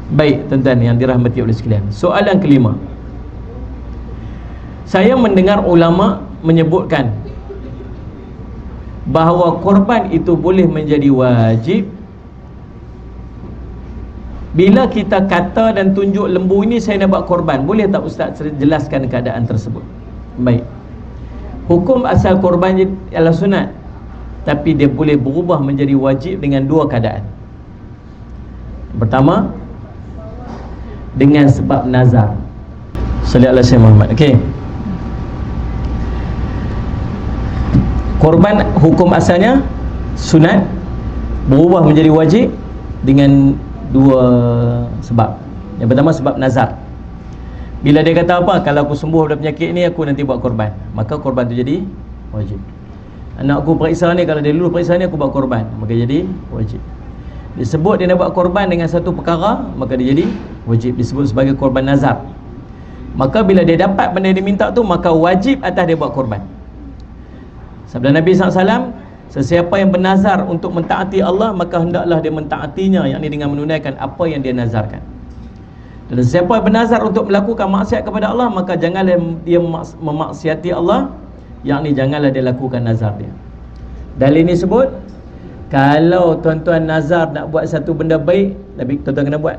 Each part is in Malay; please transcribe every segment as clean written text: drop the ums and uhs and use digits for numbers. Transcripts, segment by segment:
Baik tuan-tuan yang dirahmati oleh sekalian, soalan kelima. Saya mendengar ulama menyebutkan bahawa korban itu boleh menjadi wajib bila kita kata dan tunjuk lembu ini saya nak buat korban. Boleh tak Ustaz jelaskan keadaan tersebut? Baik. Hukum asal korban ialah sunat, tapi dia boleh berubah menjadi wajib dengan dua keadaan. Pertama, dengan sebab nazar. Sallallahu alaihi wasallam Muhammad. Okey. Korban hukum asalnya sunat, berubah menjadi wajib dengan dua sebab. Yang pertama sebab nazar. Bila dia kata apa, kalau aku sembuh dari penyakit ni aku nanti buat korban, maka korban tu jadi wajib. Anak aku periksa ni, kalau dia dulu periksa ni aku buat korban, maka jadi wajib. Disebut dia nak buat korban dengan satu perkara, maka dia jadi wajib, disebut sebagai korban nazar. Maka bila dia dapat benda yang dia minta tu, maka wajib atas dia buat korban. Sabda Nabi SAW, sesiapa yang bernazar untuk mentaati Allah, maka hendaklah dia mentaatinya, yakni dengan menunaikan apa yang dia nazarkan. Dan sesiapa yang bernazar untuk melakukan maksiat kepada Allah, maka janganlah dia memaksiati Allah, yakni janganlah dia lakukan nazar dia. Dalil ini sebut, kalau tuan-tuan nazar nak buat satu benda baik, Nabi tuan-tuan kena buat.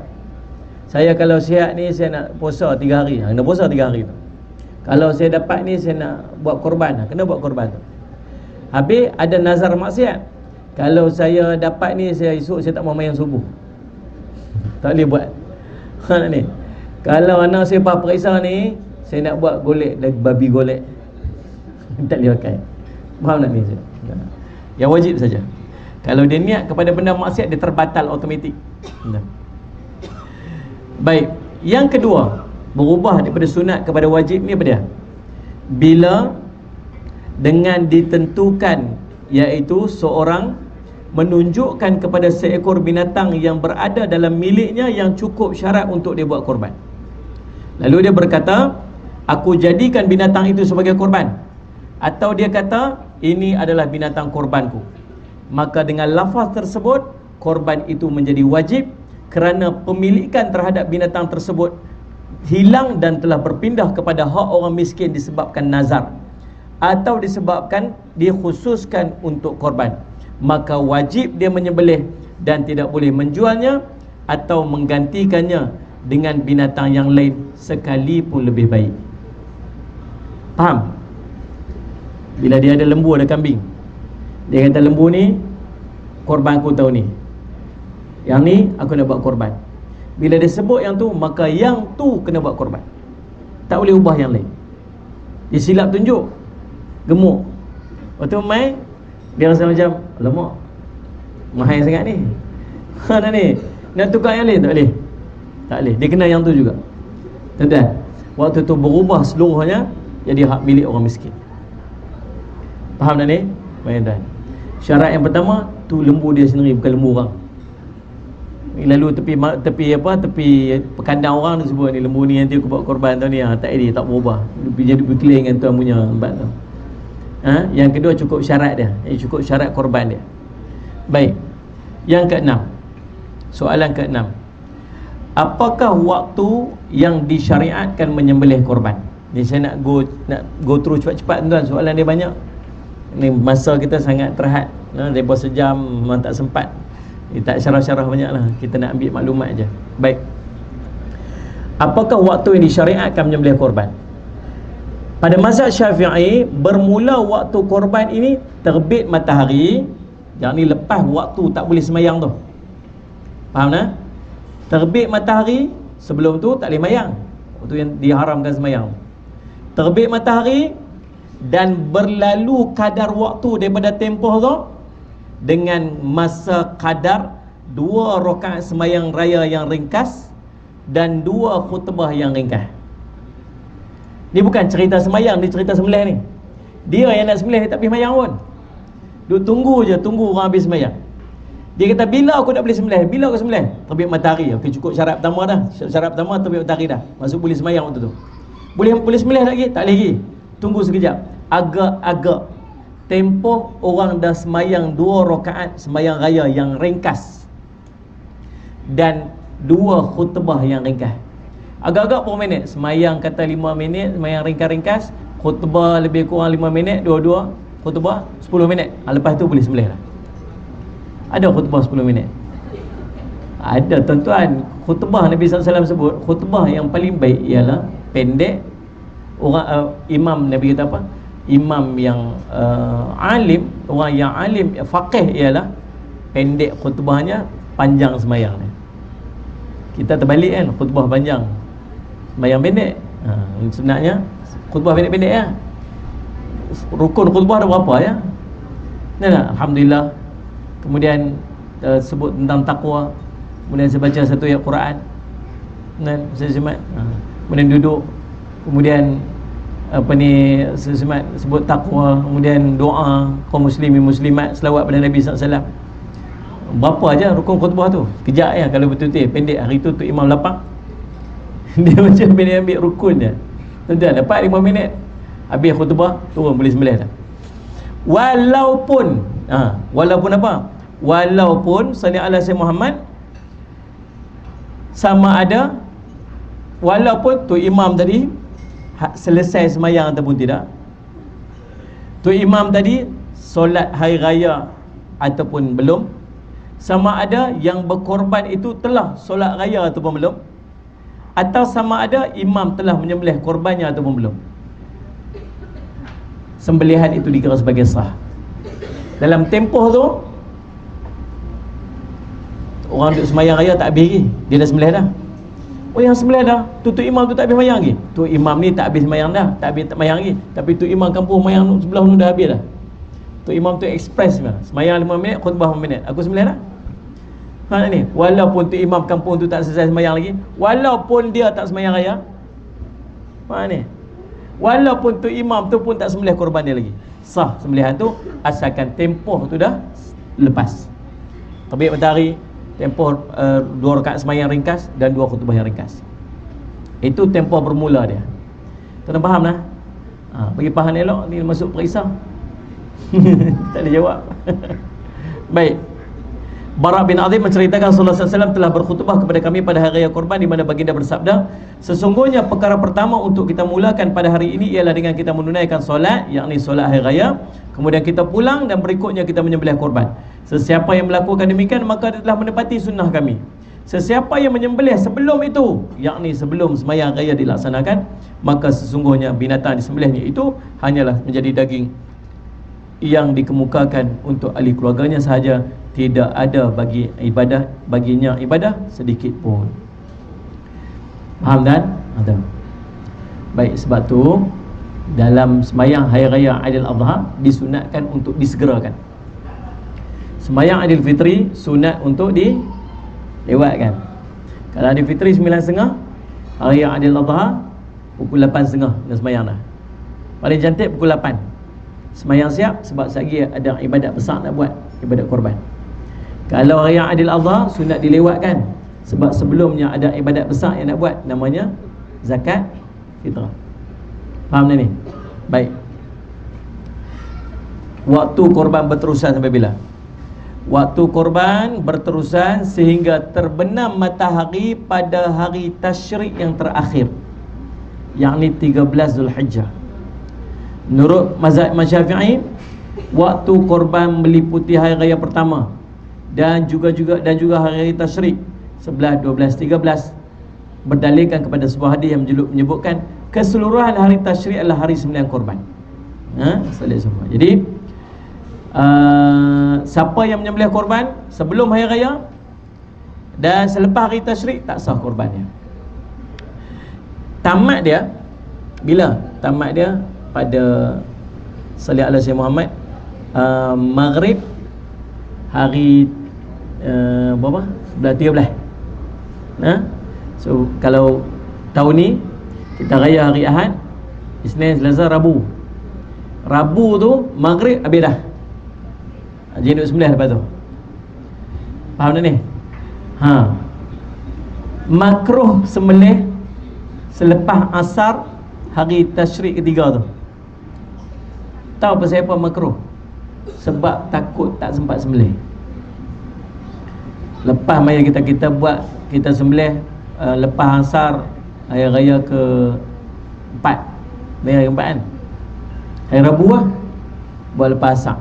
Saya kalau sihat ni, saya nak puasa 3 hari, kena puasa 3 hari tu. Kalau saya dapat ni, saya nak buat korban, kena buat korban tu. Habis ada nazar maksiat, kalau saya dapat ni, saya esok saya tak mau main subuh, tak boleh buat. Ni, kalau anak saya periksa ni, saya nak buat golek, babi golek, tak boleh pakai. Faham tak ni? Yang wajib saja. Kalau dia niat kepada benda maksiat, dia terbatal automatik. Baik, yang kedua, berubah daripada sunat kepada wajib ni apa dia? Bila dengan ditentukan, iaitu seorang menunjukkan kepada seekor binatang yang berada dalam miliknya yang cukup syarat untuk dia buat korban. Lalu dia berkata, aku jadikan binatang itu sebagai korban. Atau dia kata, ini adalah binatang korbanku. Maka dengan lafaz tersebut, korban itu menjadi wajib, kerana pemilikan terhadap binatang tersebut hilang dan telah berpindah kepada hak orang miskin disebabkan nazar, atau disebabkan dikhususkan untuk korban. Maka wajib dia menyembelih dan tidak boleh menjualnya atau menggantikannya dengan binatang yang lain sekalipun lebih baik. Faham? Bila dia ada lembu, ada kambing, dia kata lembu ni korban aku tahun ni, yang ni aku nak buat korban. Bila dia sebut yang tu, maka yang tu kena buat korban, tak boleh ubah yang lain. Dia silap tunjuk, gemuk, waktu main dia rasa macam, alamak, mahal sangat ni, nak ni, nak tukar yang lain, tak boleh. Tak boleh, dia kena yang tu juga. Tuan-tuan, waktu tu berubah seluruhnya jadi hak milik orang miskin. Faham tak ni? Tuan-tuan, syarat yang pertama tu lembu dia sendiri, bukan lembu orang. Lalu tepi pekandang orang tu sebut ni, lembu ni nanti aku buat korban tu ni, tak ada, tak berubah, jadi berkeliling dengan tuan punya lembat tu. Yang kedua cukup syarat dia, cukup syarat korban dia. Baik, yang keenam, soalan keenam, apakah waktu yang disyariatkan menyembelih korban? Ni saya nak go through cepat-cepat tuan, soalan dia banyak. Ni masa kita sangat terhad, lepas sejam memang tak sempat. Tak syarah-syarah banyak lah, kita nak ambil maklumat je. Baik, apakah waktu yang disyariatkan menyembelih korban? Pada mazhab Syafi'i, bermula waktu korban ini terbit matahari, yang ni lepas waktu tak boleh semayang tu. Faham tak? Terbit matahari, sebelum tu tak boleh semayang, waktu yang diharamkan semayang. Terbit matahari dan berlalu kadar waktu daripada tempoh tu dengan masa kadar 2 rakaat semayang raya yang ringkas dan 2 khutbah yang ringkas. Ni bukan cerita semayang, ni cerita sembelih ni. Dia yang nak sembelih, dia tak pergi semayang pun, duk tunggu orang habis semayang. Dia kata, bila aku nak boleh sembelih? Bila aku sembelih? Terbit matahari. Okey, cukup syarat pertama dah. Syarat pertama terbit matahari dah, masuk boleh semayang waktu tu. Boleh sembelih lagi? Tak boleh lagi, tunggu sekejap. Agak-agak tempoh orang dah semayang 2 rakaat semayang raya yang ringkas dan 2 khutbah yang ringkas. Agak-agak berapa minit? Semayang kata 5 minit, semayang ringkas-ringkas, khutbah lebih kurang 5 minit, dua-dua khutbah 10 minit. Lepas tu boleh sembelih dah. Ada khutbah 10 minit? Ada tuan-tuan. Khutbah Nabi SAW sebut, khutbah yang paling baik ialah pendek. Orang imam Nabi kata apa? Imam yang alim, orang yang alim, faqih ialah pendek khutbahnya, panjang semayang dia. Kita terbalik kan, khutbah panjang, semayang pendek. Sebenarnya khutbah pendek-pendek ya. Rukun khutbah ada berapa ya? Nah, alhamdulillah. Kemudian sebut tentang takwa, kemudian saya baca satu ayat Quran, dan saya semat, kemudian duduk, kemudian saya semat sebut takwa, kemudian doa kaum muslimin muslimat, selawat pada Nabi SAW. Berapa aja rukun khutbah tu? Kejap ya kalau betul-betul pendek. Hari tu imam lapang dia macam pendek ambil rukun je. Tuan-tuan dapat 5 minit habis khutbah, turun boleh sembelih dah. Walaupun walaupun apa? Walaupun salli ala Sayyidina Muhammad, sama ada walaupun tu imam tadi selesai semayang ataupun tidak, tu imam tadi solat hari raya ataupun belum, sama ada yang berkorban itu telah solat raya ataupun belum, atau sama ada imam telah menyembelih korbannya ataupun belum, sembelihan itu dikira sebagai sah. Dalam tempoh tu orang duduk semayang raya tak habis lagi, dia dah sembelih dah. Oh yang sembelih dah, tu imam tu tak habis semayang lagi. Tu imam ni tak habis semayang dah, tak habis semayang lagi. Tapi tu imam kampung semayang sebelah tu dah habis dah. Tu imam tu express semayang 5 minit, khutbah 5 minit, aku sembelih dah. Ni, walaupun tu imam kampung tu tak selesai semayang lagi, walaupun dia tak semayang raya, ni, walaupun tu imam tu pun tak sembelih korban dia lagi, sah sembelihan tu, asalkan tempoh tu dah lepas. Terbit matahari, tempoh 2 rakaat semayang ringkas dan 2 khutbah yang ringkas. Itu tempoh bermula dia. Tuan faham lah? Bagi faham elok ni masuk perisau. Tak ada jawab. Baik. Bara bin Azim menceritakan Rasulullah SAW telah berkhutbah kepada kami pada hari raya Korban, di mana baginda bersabda, sesungguhnya perkara pertama untuk kita mulakan pada hari ini ialah dengan kita menunaikan solat, yakni solat hari raya, kemudian kita pulang dan berikutnya kita menyembelih korban. Sesiapa yang melakukan demikian maka dia telah menepati sunnah kami. Sesiapa yang menyembelih sebelum itu, yakni sebelum sembahyang raya dilaksanakan, maka sesungguhnya binatang disembelihnya itu hanyalah menjadi daging yang dikemukakan untuk ahli keluarganya sahaja, tidak ada baginya ibadah sedikit pun. Faham kan? Ada. Baik, sebab tu dalam sembahyang hari raya Aidil Adha disunatkan untuk disegerakan. Sembahyang Aidil Fitri sunat untuk dilewatkan. Kalau Aidil Fitri 9.30, hari raya Aidil Adha pukul 8.30 dah sembahyang dah. Paling cantik pukul 8. Sembahyang siap, sebab lagi ada ibadat besar nak buat, ibadat korban. Kalau hari Aidil Adha sunat dilewatkan, sebab sebelumnya ada ibadat besar yang nak buat, namanya zakat fitrah. Faham tak ni? Baik. Waktu korban berterusan sampai bila? Waktu korban berterusan sehingga terbenam matahari pada hari tasyrik yang terakhir, yakni 13 Zulhijjah. Menurut mazhab Imam Syafi'i, waktu korban meliputi hari raya pertama dan juga hari tasyrik 11, 12, 13, berdalilkan kepada sebuah hadis yang menyebutkan keseluruhan hari tasyrik adalah hari 9 korban. Semua. Jadi siapa yang menyembelih korban sebelum hari raya dan selepas hari tasyrik tak sah korbannya. Tamat dia bila? Tamat dia pada salli ala Sayyidina Muhammad Maghrib hari berapa? 13. So kalau tahun ni kita raya hari Ahad, Isnin, Selasa, Rabu. Rabu tu Maghrib habis dah. Jadi duduk 9 lepas tu. Faham tak ni? Makruh sembelih selepas asar hari tasyrik ketiga tu. Tahu pasal apa makruh? Sebab takut tak sempat sembelih. Lepas maya kita buat, kita sembelih lepas Ansar hari raya ke-4, hari ke-4 kan, hari Rabu lah, buat lepas Asar.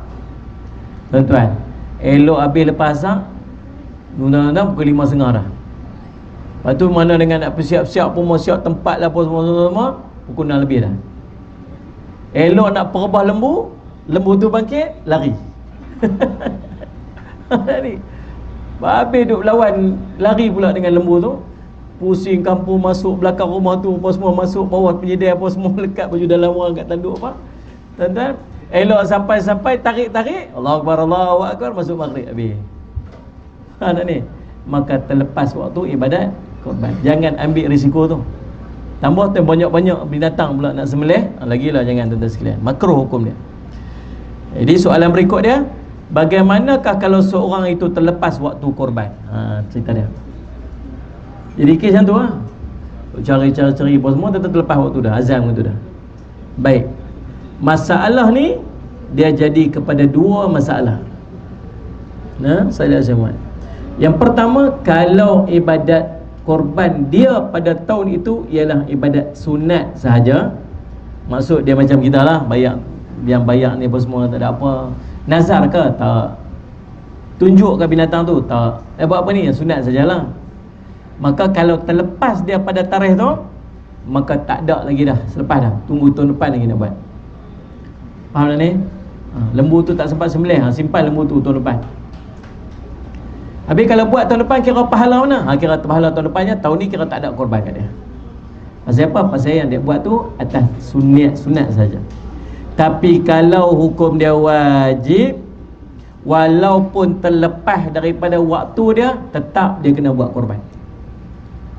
Tuan-tuan, elok habis lepas Asar, undang-undang pukul 5.30 dah. Lepas tu mana dengan nak bersiap-siap pun, mau siap tempat lah apa semua pukul 6 lebih dah. Elok nak perebah lembu tu bangkit, lari. Lari. Habis duk lawan, lari pula dengan lembu tu. Pusing kampung, masuk belakang rumah tu, apa semua masuk bawah penyedai, apa semua lekat baju dalam orang kat tanduk apa. Tuan-tuan, elok sampai tarik, Allahu Akbar, masuk maghrib habis. Nak ni. Maka terlepas waktu ibadat korban. Jangan ambil risiko tu. Tambah tu banyak-banyak binatang pula nak sembelih, lagilah jangan, tuan-tuan sekalian. Makruh hukum dia. Jadi soalan berikut dia, bagaimanakah kalau seorang itu terlepas waktu korban? Cerita dia. Jadi kes macam tu lah. Cari apa semua, terlepas waktu dah, azam itu dah. Baik. Masalah ni dia jadi kepada dua masalah. Saya muat. Yang pertama, kalau ibadat korban dia pada tahun itu ialah ibadat sunat sahaja. Maksud dia macam kita lah, yang bayar ni apa semua, tak ada apa. Nazar ke? Tak. Tunjuk ke binatang tu? Tak. Buat apa ni? Sunat sajalah. Maka kalau terlepas dia pada tarikh tu, maka tak ada lagi dah, selepas dah. Tunggu tahun depan lagi nak buat. Faham tak ni? Lembu tu tak sempat sembelih, simpan lembu tu tahun depan. Habis kalau buat tahun depan, kira pahala mana? Kira pahala tahun depannya, tahun ni kira tak ada korban kat dia. Pasal apa? Pasal yang dia buat tu atas sunat saja. Tapi kalau hukum dia wajib, walaupun terlepas daripada waktu dia, tetap dia kena buat korban.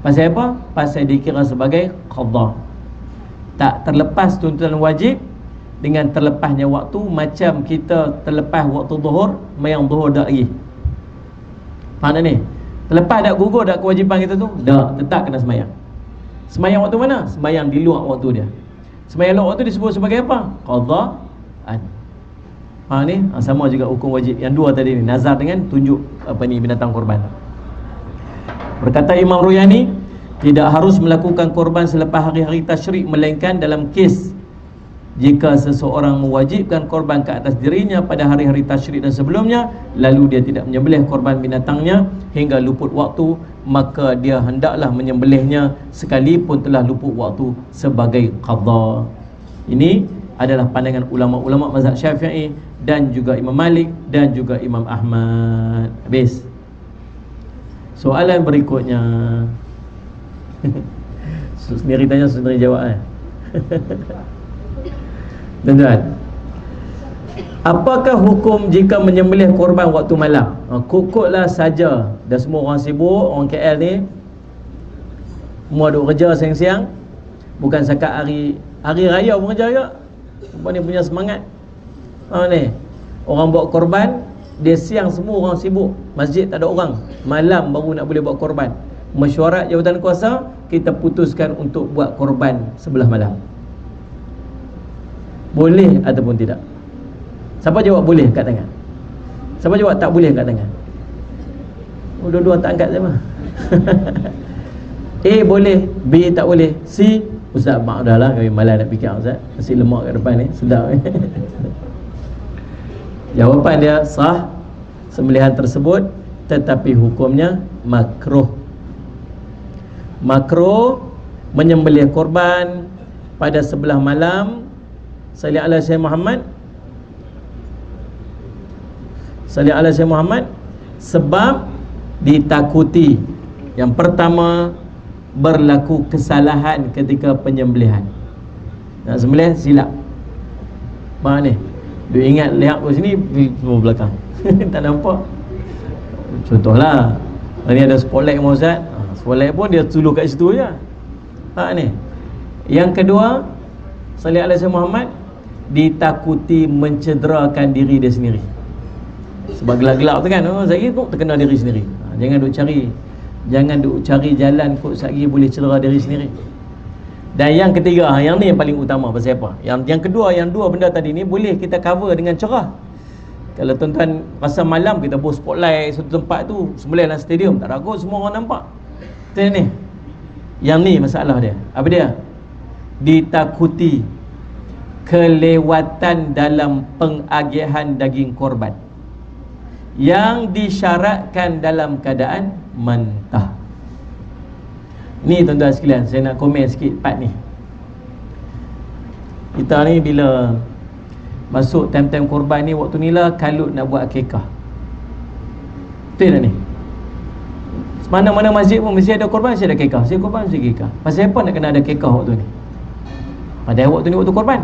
Pasal apa? Pasal dikira sebagai qadha. Tak terlepas tuntutan wajib dengan terlepasnya waktu. Macam kita terlepas waktu zuhur, mayang zuhur dak lagi. Faham tak ni? Terlepas dak gugur dak kewajipan kita tu? Dak, tetap kena semayang. Semayang waktu mana? Semayang di luar waktu dia. Semayang luar waktu disebut sebagai apa? Qadha'an. Ni sama juga hukum wajib. Yang dua tadi ni, nazar dengan tunjuk binatang korban. Berkata Imam Ruyani, tidak harus melakukan korban selepas hari-hari tasyrik, melainkan dalam kes jika seseorang mewajibkan korban ke atas dirinya pada hari-hari tasyrik dan sebelumnya, lalu dia tidak menyembelih korban binatangnya hingga luput waktu, maka dia hendaklah menyembelihnya sekalipun telah luput waktu sebagai qadha. Ini adalah pandangan ulama-ulama mazhab Syafi'i dan juga Imam Malik dan juga Imam Ahmad. Habis. Soalan berikutnya. Sendiri tanya, sendiri jawab. Tuan-tuan, apakah hukum jika menyembelih korban waktu malam? Kukutlah saja. Dah semua orang sibuk, orang KL ni semua duk kerja siang-siang. Bukan sekat hari raya pun kerja juga. Apa ni punya semangat. Ni orang buat korban, dia siang semua orang sibuk, masjid tak ada orang, malam baru nak boleh buat korban. Mesyuarat jawatan kuasa, kita putuskan untuk buat korban sebelah malam. Boleh ataupun tidak? Siapa jawab boleh kat tangan? Siapa jawab tak boleh kat tangan? Dua-dua tak angkat sama. A boleh, B tak boleh, C Ustaz mak dah lah, kami malas nak fikir Ustaz, nasi lemak kat depan ni sedap. Jawapan dia sah, sembelihan tersebut, tetapi hukumnya makruh. Makruh menyembelih korban pada sebelah malam. Salli ala Sayyidina Muhammad, salli ala Sayyidina Muhammad, sebab ditakuti. Yang pertama, berlaku kesalahan ketika penyembelihan. Nak sembelih silap. Mana ni? Dia ingat lihat ke sini, semua belakang. Tak nampak. Contohlah, ni ada spotlight mau Ustaz. Spotlight pun dia tuluh kat situ je. Ni. Yang kedua, salli ala Sayyidina Muhammad, ditakuti mencederakan diri dia sendiri. Sebab gelap-gelap tu kan, sekali tu terkena diri sendiri. Jangan duk cari jalan kot sekali boleh cedera diri sendiri. Dan yang ketiga, yang ni yang paling utama. Pasal apa? Yang kedua, yang dua benda tadi ni boleh kita cover dengan cerah. Kalau tuan-tuan rasa malam, kita buat spotlight satu tempat tu, sembelih dalam stadium, tak ragut, semua orang nampak. Tu ni. Yang ni masalah dia. Apa dia? Ditakuti kelewatan dalam pengagihan daging korban yang disyaratkan dalam keadaan mentah. Ni tuan-tuan sekalian, saya nak komen sikit part ni. Kita ni bila masuk time-time korban ni, waktu ni lah kalut nak buat akikah. Betul tak ni? Mana-mana masjid pun mesti ada korban, mesti ada akikah. Mesti korban, mesti akikah. Pasal apa nak kena ada akikah waktu ni? Padahal waktu ni waktu korban.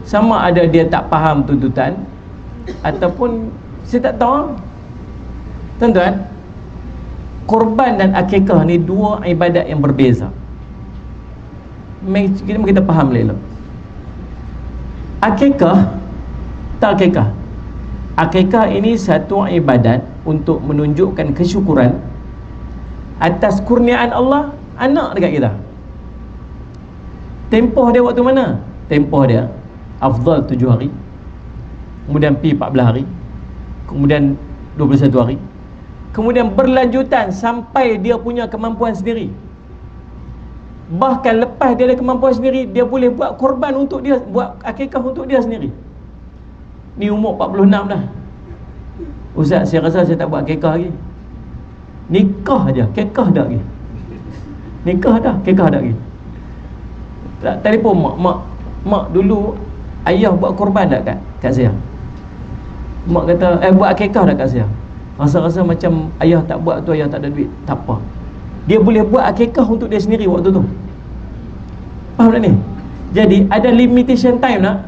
Sama ada dia tak faham tuntutan, ataupun saya tak tahu. Tuan-tuan, korban dan akikah ni dua ibadat yang berbeza. Kita faham elok. Akikah, tak akikah. Akikah ini satu ibadat untuk menunjukkan kesyukuran atas kurniaan Allah anak dekat kita. Tempoh dia waktu mana? Tempoh dia afdal 7 hari, kemudian pi 14 hari, kemudian 21 hari, kemudian berlanjutan sampai dia punya kemampuan sendiri. Bahkan lepas dia ada kemampuan sendiri, dia boleh buat korban untuk dia, buat akikah untuk dia sendiri. Ni umur 46 dah. Ustaz, saya rasa saya tak buat akikah lagi. Nikah aja, akikah dah lagi. Nikah dah, akikah dah lagi. Tak telefon mak dulu ayah buat korban tak kat saya. Mak kata buat akikah dah kat saya. Rasa-rasa macam ayah tak buat tu, ayah tak ada duit. Tak apa, dia boleh buat akikah untuk dia sendiri waktu tu. Faham tak ni? Jadi ada limitation time nak?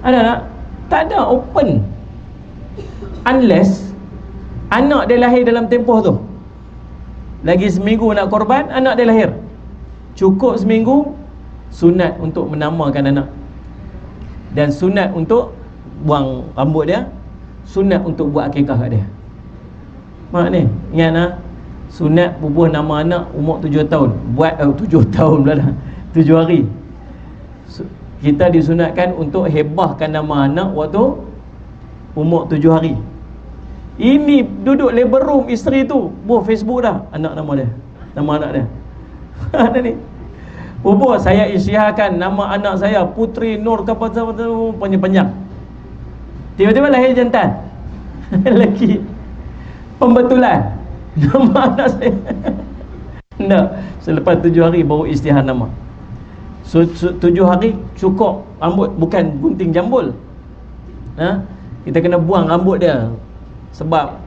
Ada tak? Tak ada, open. Unless anak dia lahir dalam tempoh tu. Lagi seminggu nak korban, anak dia lahir. Cukup seminggu, sunat untuk menamakan anak, dan sunat untuk buang rambut dia, sunat untuk buat akikah kat dia. Mak ni, ingat lah, sunat bubuh nama anak umur 7 tahun. Buat 7 tahun pula dah, 7 hari. Kita disunatkan untuk hebahkan nama anak waktu umur 7 hari. Ini duduk labor room isteri tu, buah Facebook dah anak nama dia, nama anak dia. Ada ni, bubuh saya isyiharkan nama anak saya Putri Nur Kapal panjang-panjang. Tiba-tiba lahir jantan lelaki, pembetulan nama anak saya. Tak, selepas 7 hari baru isytihar nama. So 7 hari cukup rambut, bukan gunting jambul. Kita kena buang rambut dia. Sebab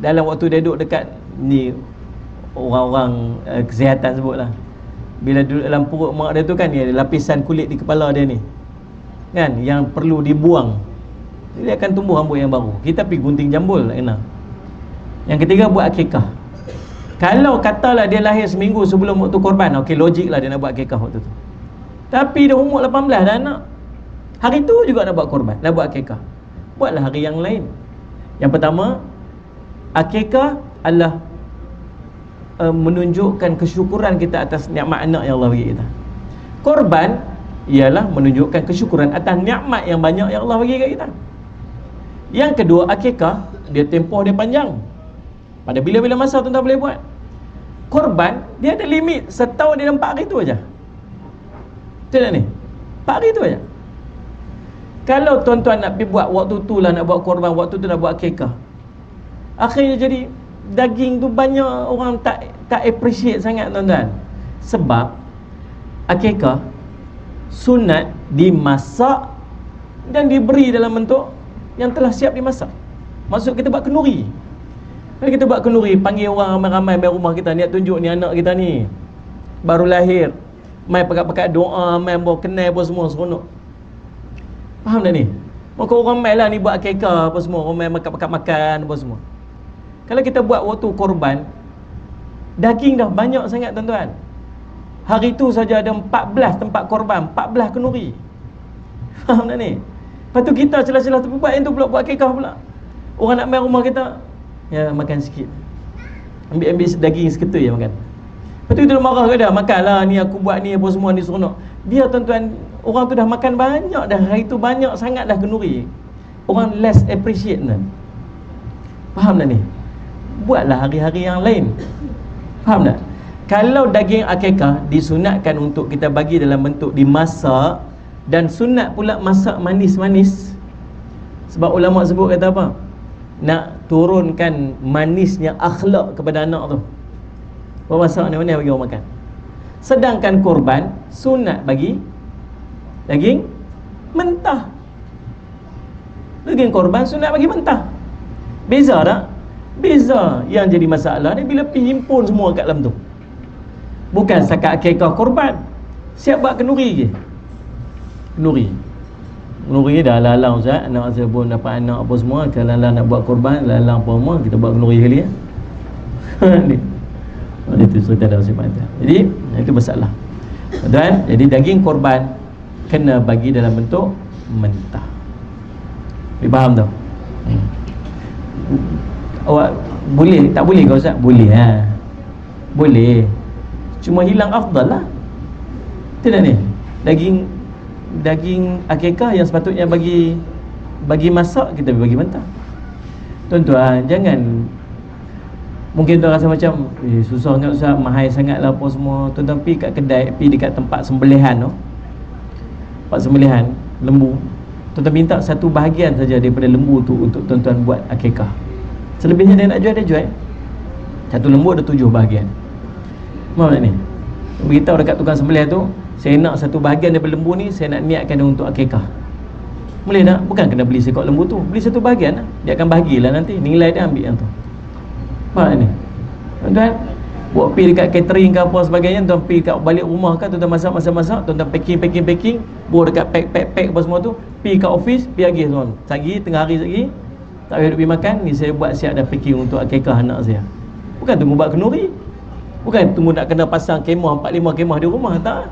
dalam waktu dia duduk dekat ni, orang-orang kesihatan sebutlah, bila duduk dalam perut mak dia tu kan, dia ada lapisan kulit di kepala dia ni kan, yang perlu dibuang. Dia akan tumbuh rambut yang baru. Kita pergi gunting jambul, tak kena. Yang ketiga, buat akikah. Kalau katalah dia lahir seminggu sebelum waktu korban, okey, logik lah dia nak buat akikah waktu tu. Tapi dah umur 18 dah anak, hari tu juga nak buat korban, nak buat akikah. Buatlah hari yang lain. Yang pertama, akikah adalah menunjukkan kesyukuran kita atas nikmat anak yang Allah bagi kita. Korban ialah menunjukkan kesyukuran atas nikmat yang banyak yang Allah bagi kat kita. Yang kedua, akikah, dia tempoh dia panjang. Pada bila-bila masa tuan-tuan boleh buat. Korban, dia ada limit, setahun dia 4 hari tu aja. Betul tak ni? 4 hari tu aja. Kalau tuan-tuan nak pergi buat waktu tu lah, nak buat korban, waktu tu nak buat akikah, akhirnya jadi daging tu banyak orang tak appreciate sangat tuan-tuan. Sebab akikah sunat dimasak dan diberi dalam bentuk yang telah siap dimasak. Maksud kita buat kenduri. Kalau kita buat kenduri, panggil orang ramai-ramai main rumah kita, niat tunjuk ni anak kita ni baru lahir, main pakat-pakat doa, main bawa kenal apa semua, seronok. Faham tak ni? Maka orang main lah ni buat akikah apa semua, orang main makan-makan apa semua. Kalau kita buat waktu korban, daging dah banyak sangat tuan-tuan. Hari tu saja ada 14 tempat korban, 14 kenduri. Faham tak ni? Lepas tu kita celah-celah tu buat yang tu pula, buat akikah pula. Orang nak main rumah kita, ya makan sikit, ambil daging seketul je makan. Lepas tu kita marah ke dia, makanlah ni aku buat ni apa semua ni seronok. Dia tuan-tuan, orang tu dah makan banyak dah, hari tu banyak sangat dah kenduri. orang less appreciate kan. Faham tak ni? Buatlah hari-hari yang lain. Faham tak? Kalau daging akikah disunatkan untuk kita bagi dalam bentuk dimasak, dan sunat pula masak manis-manis. Sebab ulama sebut kata apa? Nak turunkan manisnya akhlak kepada anak tu. Bawa masak ni mana bagi orang makan. Sedangkan korban sunat bagi daging mentah. Daging korban sunat bagi mentah. Beza tak? Beza. Yang jadi masalah ni bila pergi himpun semua kat dalam tu. Bukan setakat akikah korban, siap buat kenduri je. Kenduri dah lalang Ustaz. Anak saya pun dapat anak apa semua. Kalau nak buat korban, lalang apa semua, kita buat kenduri kali ya. Itu cerita dalam sifat. Jadi itu masalah. Dan jadi daging korban kena bagi dalam bentuk mentah. Faham tak? Awak boleh tak boleh kau Ustaz? Boleh boleh. Cuma hilang afdal lah. Tidak ni. Daging akikah yang sepatutnya bagi masak, kita bagi mentah. Tuan-tuan, jangan mungkin tuan rasa macam susah sangat Ustaz, mahal sangat lah apa semua. Tuan-tuan pergi kat kedai, pergi dekat tempat sembelihan tu, tempat sembelihan lembu, tuan-tuan minta satu bahagian saja daripada lembu tu untuk tuan-tuan buat akikah. Selebihnya dia nak jual, dia jual. Satu lembu ada 7 bahagian. Mana ni? Beritahu dekat tukang sembelih tu, saya nak satu bahagian daripada lembu ni, saya nak niatkan dia untuk akikah. Boleh tak? Bukan kena beli sekok lembu tu, beli satu bahagian lah. Dia akan bahagilah nanti, nilai dia ambil yang tu. Faham ni? Tuan-tuan, buat pergi dekat catering ke apa sebagainya, tuan pergi kat balik rumah kan, tuan-tuan masak, tuan-tuan packing, buat dekat pack apa semua tu, pergi kat office, pergi agih tuan. Sagi, tengah hari lagi, tak payah duduk pergi makan, ni saya buat siap dah packing untuk akikah anak saya. Bukan tunggu buat kenduri. Bukan tunggu nak kena pasang kemah 4-5 kemah di rumah, tak.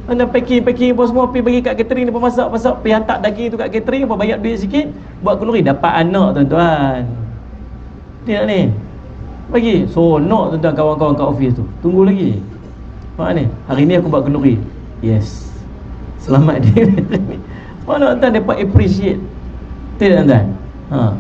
Anda packing apa semua, pergi bagi kat catering, dia masak, pergi hantar daging tu kat catering, apa bayar duit sikit, buat kenduri, dapat anak tuan-tuan. Tidak ni. Bagi sonok tuan-tuan kawan-kawan kat office tu. Tunggu lagi. Faham ni? Hari ni aku buat kenduri. Yes. Selamat dia. Mana tuan-tuan dapat appreciate. Tidak tuan-tuan.